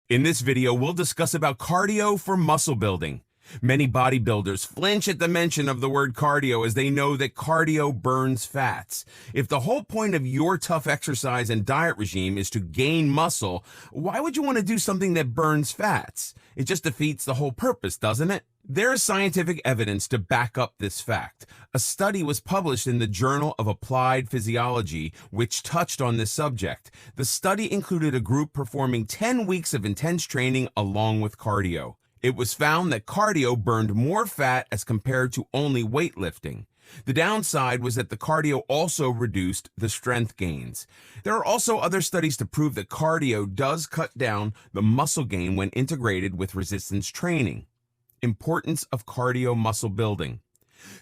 In this video, we'll discuss about cardio for muscle building. Many bodybuilders flinch at the mention of the word cardio as they know that cardio burns fats. If the whole point of your tough exercise and diet regime is to gain muscle, why would you want to do something that burns fats? It just defeats the whole purpose, doesn't it? There is scientific evidence to back up this fact. A study was published in the Journal of Applied Physiology, which touched on this subject. The study included a group performing 10 weeks of intense training along with cardio. It was found that cardio burned more fat as compared to only weightlifting. The downside was that the cardio also reduced the strength gains. There are also other studies to prove that cardio does cut down the muscle gain when integrated with resistance training. Importance of cardio muscle building.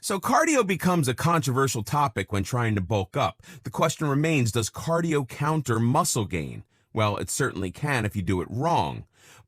So cardio becomes a controversial topic when trying to bulk up. The question remains, does cardio counter muscle gain? Well, it certainly can if you do it wrong.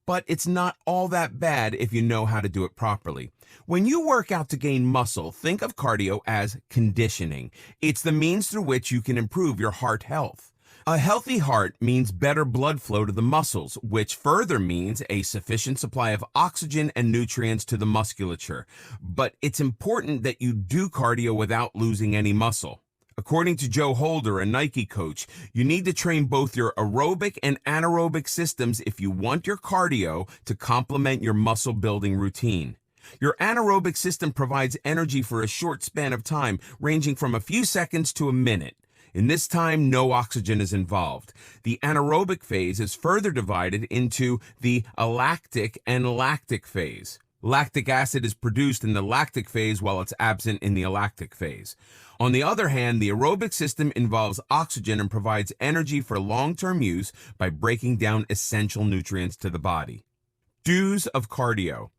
But it's not all that bad if you know how to do it properly. When you work out to gain muscle, think of cardio as conditioning. It's the means through which you can improve your heart health. A healthy heart means better blood flow to the muscles, which further means a sufficient supply of oxygen and nutrients to the musculature. But it's important that you do cardio without losing any muscle. According to Joe Holder, a Nike coach, you need to train both your aerobic and anaerobic systems if you want your cardio to complement your muscle building routine. Your anaerobic system provides energy for a short span of time, ranging from a few seconds to a minute. In this time, no oxygen is involved. The anaerobic phase is further divided into the alactic and lactic phase. Lactic acid is produced in the lactic phase while it's absent in the alactic phase. On the other hand, the aerobic system involves oxygen and provides energy for long-term use by breaking down essential nutrients to the body. Do's of cardio.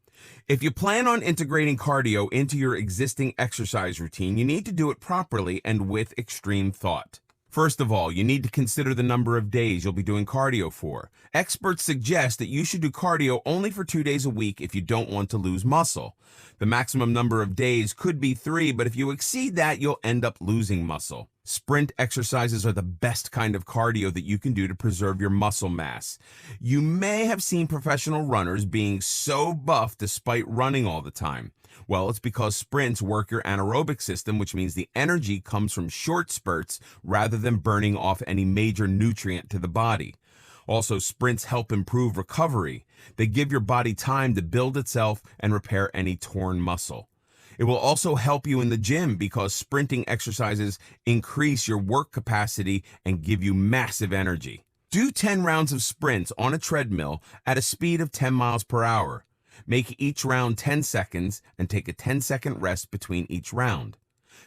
If you plan on integrating cardio into your existing exercise routine, you need to do it properly and with extreme thought. First of all, you need to consider the number of days you'll be doing cardio for. Experts suggest that you should do cardio only for 2 days a week if you don't want to lose muscle. The maximum number of days could be 3, but if you exceed that, you'll end up losing muscle. Sprint exercises are the best kind of cardio that you can do to preserve your muscle mass. You may have seen professional runners being so buff despite running all the time. Well, it's because sprints work your anaerobic system, which means the energy comes from short spurts rather than burning off any major nutrient to the body. Also, sprints help improve recovery. They give your body time to build itself and repair any torn muscle. It will also help you in the gym because sprinting exercises increase your work capacity and give you massive energy. Do 10 rounds of sprints on a treadmill at a speed of 10 miles per hour. Make each round 10 seconds and take a 10-second rest between each round.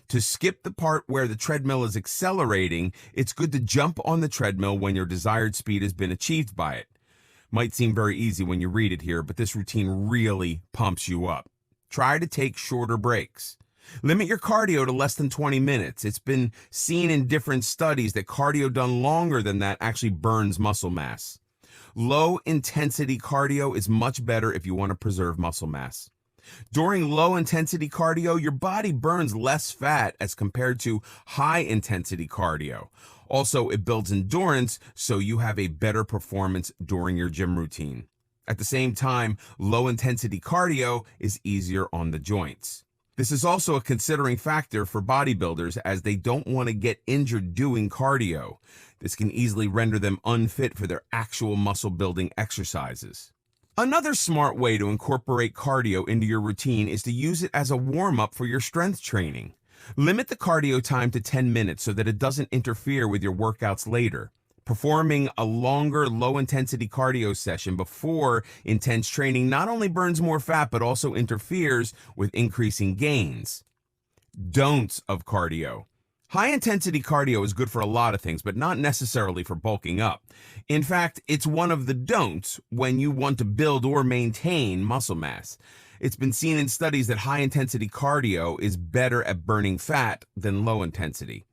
To skip the part where the treadmill is accelerating, it's good to jump on the treadmill when your desired speed has been achieved by it. Might seem very easy when you read it here, but this routine really pumps you up. Try to take shorter breaks. Limit your cardio to less than 20 minutes. It's been seen in different studies that cardio done longer than that actually burns muscle mass. Low-intensity cardio is much better if you want to preserve muscle mass. During low-intensity cardio, your body burns less fat as compared to high-intensity cardio. Also, it builds endurance, so you have a better performance during your gym routine. At the same time, low-intensity cardio is easier on the joints. This is also a considering factor for bodybuilders as they don't want to get injured doing cardio. This can easily render them unfit for their actual muscle-building exercises. Another smart way to incorporate cardio into your routine is to use it as a warm-up for your strength training. Limit the cardio time to 10 minutes so that it doesn't interfere with your workouts later. Performing a longer, low-intensity cardio session before intense training not only burns more fat, but also interferes with increasing gains. Don'ts of cardio. High-intensity cardio is good for a lot of things, but not necessarily for bulking up. In fact, it's one of the don'ts when you want to build or maintain muscle mass. It's been seen in studies that high-intensity cardio is better at burning fat than low-intensity.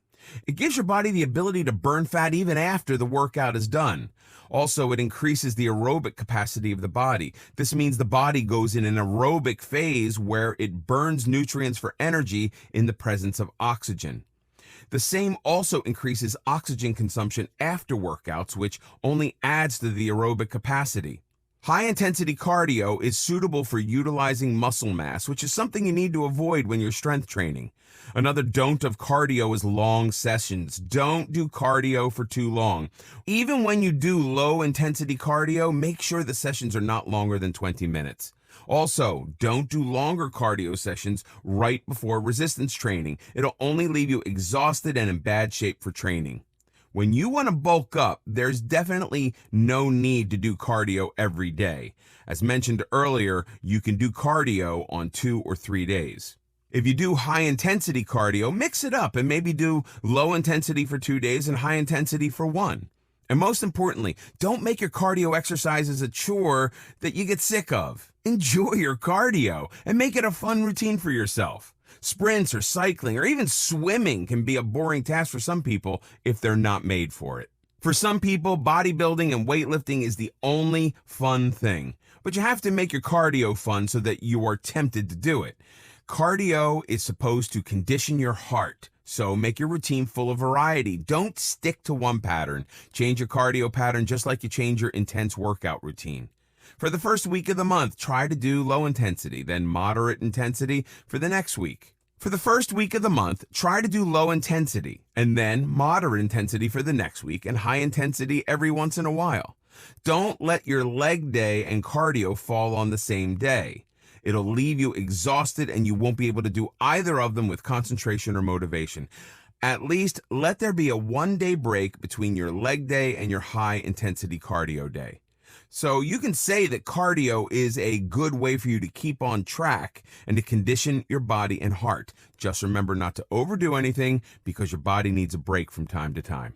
It gives your body the ability to burn fat even after the workout is done. Also, it increases the aerobic capacity of the body. This means the body goes in an aerobic phase where it burns nutrients for energy in the presence of oxygen. The same also increases oxygen consumption after workouts, which only adds to the aerobic capacity. High-intensity cardio is suitable for utilizing muscle mass, which is something you need to avoid when you're strength training. Another don't of cardio is long sessions. Don't do cardio for too long. Even when you do low-intensity cardio, make sure the sessions are not longer than 20 minutes. Also, don't do longer cardio sessions right before resistance training. It'll only leave you exhausted and in bad shape for training. When you want to bulk up, there's definitely no need to do cardio every day. As mentioned earlier, you can do cardio on 2 or 3 days. If you do high intensity cardio, mix it up and maybe do low intensity for 2 days and high intensity for 1. And most importantly, don't make your cardio exercises a chore that you get sick of. Enjoy your cardio and make it a fun routine for yourself. Sprints or cycling or even swimming can be a boring task for some people if they're not made for it. For some people, bodybuilding and weightlifting is the only fun thing. But you have to make your cardio fun so that you are tempted to do it. Cardio is supposed to condition your heart, so make your routine full of variety. Don't stick to one pattern. Change your cardio pattern just like you change your intense workout routine. For the first week of the month, try to do low intensity, then moderate intensity for the next week. For the first week of the month, try to do low intensity, and then moderate intensity for the next week, and high intensity every once in a while. Don't let your leg day and cardio fall on the same day. It'll leave you exhausted and you won't be able to do either of them with concentration or motivation. At least let there be a 1-day break between your leg day and your high intensity cardio day. So you can say that cardio is a good way for you to keep on track and to condition your body and heart. Just remember not to overdo anything because your body needs a break from time to time.